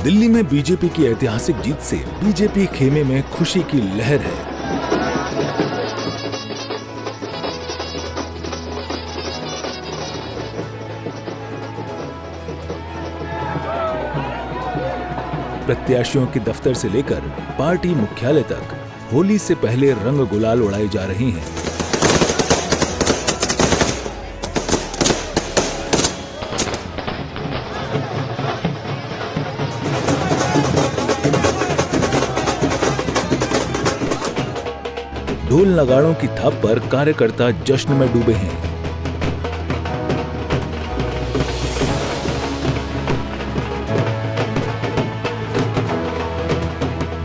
दिल्ली में बीजेपी की ऐतिहासिक जीत से बीजेपी खेमे में खुशी की लहर है। प्रत्याशियों के दफ्तर से लेकर पार्टी मुख्यालय तक होली से पहले रंग गुलाल उड़ाए जा रहे हैं। ढोल नगाड़ों की थाप पर कार्यकर्ता जश्न में डूबे हैं।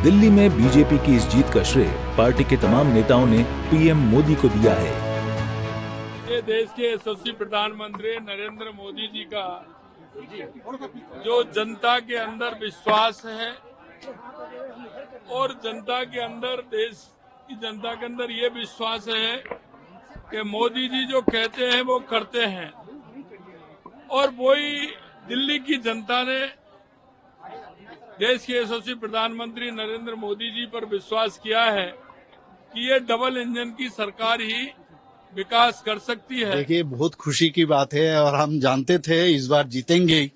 दिल्ली में बीजेपी की इस जीत का श्रेय पार्टी के तमाम नेताओं ने पीएम मोदी को दिया है। ये देश के यशस्वी प्रधानमंत्री नरेंद्र मोदी जी का जो जनता के अंदर विश्वास है और जनता के अंदर, देश की जनता के अंदर ये विश्वास है कि मोदी जी जो कहते हैं वो करते हैं, और वही दिल्ली की जनता ने देश के यशस्वी प्रधानमंत्री नरेंद्र मोदी जी पर विश्वास किया है कि ये डबल इंजन की सरकार ही विकास कर सकती है। देखिए, बहुत खुशी की बात है और हम जानते थे इस बार जीतेंगे।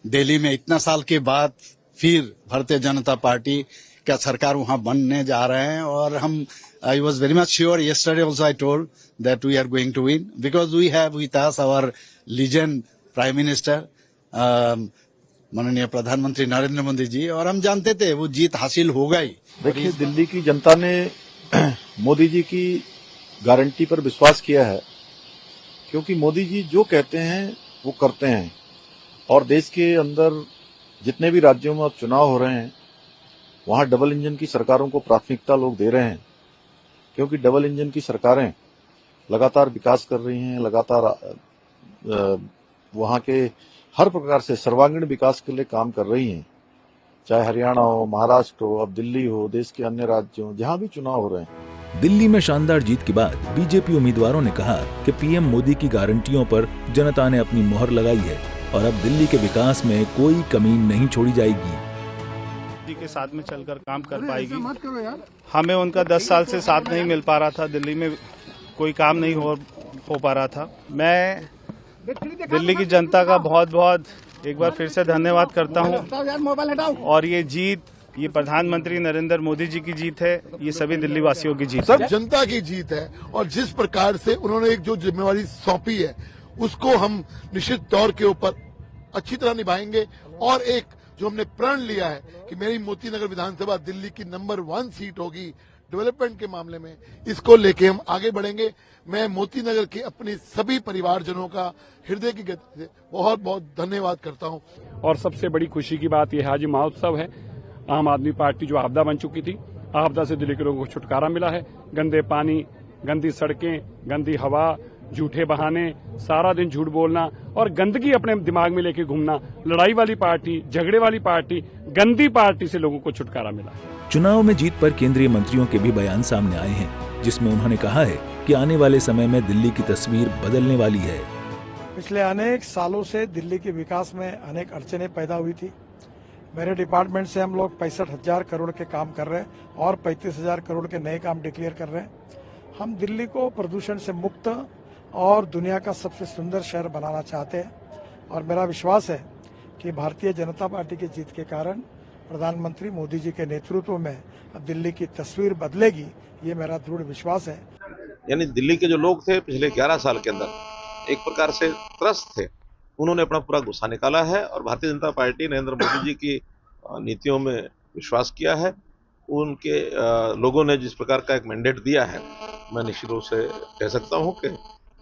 दिल्ली में इतना साल के बाद फिर भारतीय जनता पार्टी का सरकार वहां बनने जा रहे हैं और हम I was very much sure yesterday also I told that we are going to win because we have with us our legend prime minister माननीय प्रधानमंत्री नरेंद्र मोदी जी, और हम जानते थे वो जीत हासिल होगा ही। देखिए, दिल्ली की जनता ने मोदी जी की गारंटी पर विश्वास किया है, क्योंकि मोदी जी जो कहते हैं वो करते हैं। और देश के अंदर जितने भी राज्यों में अब चुनाव हो रहे हैं वहां डबल इंजन की सरकारों को प्राथमिकता लोग दे रहे हैं, क्योंकि डबल इंजन की सरकारें लगातार विकास कर रही हैं, लगातार वहां के हर प्रकार से सर्वांगीण विकास के लिए काम कर रही हैं। चाहे हरियाणा हो, महाराष्ट्र हो, अब दिल्ली हो, देश के अन्य राज्यों जहां भी चुनाव हो रहे हैं। दिल्ली में शानदार जीत के बाद बीजेपी उम्मीदवारों ने कहा कि पीएम मोदी की गारंटियों पर जनता ने अपनी मोहर लगाई है और अब दिल्ली के विकास में कोई कमी नहीं छोड़ी जाएगी। मोदी के साथ में चलकर काम कर पाएगी। हमें उनका 10 साल से साथ नहीं मिल पा रहा था, दिल्ली में कोई काम नहीं हो पा रहा था। मैं दिल्ली की जनता का बहुत बहुत एक बार फिर से धन्यवाद करता हूं, और ये जीत, ये प्रधानमंत्री नरेंद्र मोदी जी की जीत है, ये सभी दिल्ली वासियों की जीत है, सब जनता की जीत है। और जिस प्रकार से उन्होंने एक जो जिम्मेवारी सौंपी है उसको हम निश्चित तौर के ऊपर अच्छी तरह निभाएंगे। और एक जो हमने प्रण लिया है कि मेरी मोती नगर विधानसभा दिल्ली की नंबर 1 सीट होगी डेवलपमेंट के मामले में, इसको लेके हम आगे बढ़ेंगे। मैं मोती नगर के अपने सभी परिवारजनों का हृदय की गति से बहुत बहुत धन्यवाद करता हूं। और सबसे बड़ी खुशी की बात यह आज महोत्सव है। आम आदमी पार्टी जो आपदा बन चुकी थी, आपदा से दिल्ली के लोगों को छुटकारा मिला है। गंदे पानी, गंदी सड़कें, गंदी हवा, झूठे बहाने, सारा दिन झूठ बोलना और गंदगी अपने दिमाग में लेके घूमना, लड़ाई वाली पार्टी, झगड़े वाली पार्टी, गंदी पार्टी से लोगों को छुटकारा मिला। चुनाव में जीत पर केंद्रीय मंत्रियों के भी बयान सामने आए हैं, जिसमें उन्होंने कहा है कि आने वाले समय में दिल्ली की तस्वीर बदलने वाली है। पिछले अनेक सालों से दिल्ली के विकास में अनेक अड़चनें पैदा हुई थी। मेरे डिपार्टमेंट से हम लोग 65,000 करोड़ के काम कर रहे हैं और 35,000 करोड़ के नए काम डिक्लेयर कर रहे हैं। हम दिल्ली को प्रदूषण से मुक्त और दुनिया का सबसे सुंदर शहर बनाना चाहते हैं, और मेरा विश्वास है कि भारतीय जनता पार्टी की जीत के कारण प्रधानमंत्री मोदी जी के नेतृत्व में अब दिल्ली की तस्वीर बदलेगी, ये मेरा दृढ़ विश्वास है। यानी दिल्ली के जो लोग थे पिछले 11 साल के अंदर एक प्रकार से त्रस्त थे, उन्होंने अपना पूरा गुस्सा निकाला है और भारतीय जनता पार्टी नरेंद्र मोदी जी की नीतियों में विश्वास किया है। उनके लोगों ने जिस प्रकार का एक मैंडेट दिया है, मैं निश्चित रूप से कह सकता हूं कि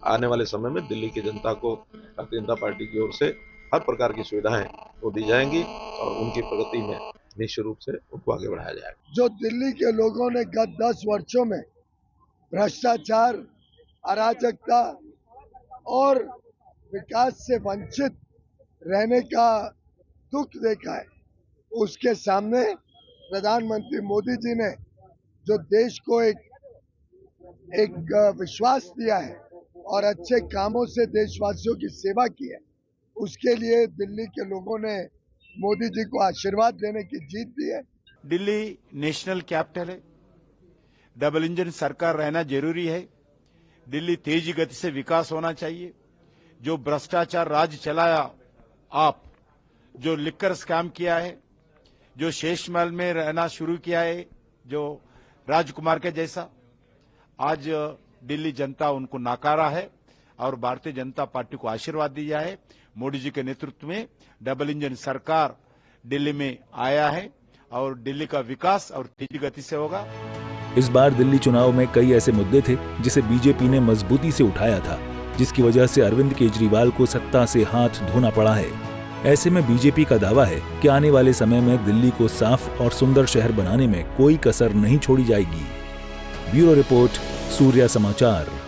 आने वाले समय में दिल्ली की जनता को भारतीय जनता पार्टी की ओर से हर प्रकार की सुविधाएं वो दी जाएंगी और उनकी प्रगति में निश्चित रूप से उनको आगे बढ़ाया जाएगा। जो दिल्ली के लोगों ने गत 10 वर्षों में भ्रष्टाचार, अराजकता और विकास से वंचित रहने का दुख देखा है, उसके सामने प्रधानमंत्री मोदी जी ने जो देश को एक विश्वास दिया है और अच्छे कामों से देशवासियों की सेवा की है, उसके लिए दिल्ली के लोगों ने मोदी जी को आशीर्वाद देने की जीत भी है। दिल्ली नेशनल कैपिटल है, डबल इंजन सरकार रहना जरूरी है। दिल्ली तेजी गति से विकास होना चाहिए। जो भ्रष्टाचार राज चलाया आप, जो लिकर स्कैम किया है, जो शेष महल में रहना शुरू किया है, जो राजकुमार के जैसा, आज दिल्ली जनता उनको नकारा है और भारतीय जनता पार्टी को आशीर्वाद दिया है। मोदी जी के नेतृत्व में डबल इंजन सरकार दिल्ली में आया है और दिल्ली का विकास और तेजी गति से होगा। इस बार दिल्ली चुनाव में कई ऐसे मुद्दे थे जिसे बीजेपी ने मजबूती से उठाया था, जिसकी वजह से अरविंद केजरीवाल को सत्ता से हाथ धोना पड़ा है। ऐसे में बीजेपी का दावा है कि आने वाले समय में दिल्ली को साफ और सुंदर शहर बनाने में कोई कसर नहीं छोड़ी जाएगी। ब्यूरो रिपोर्ट, सूर्या समाचार।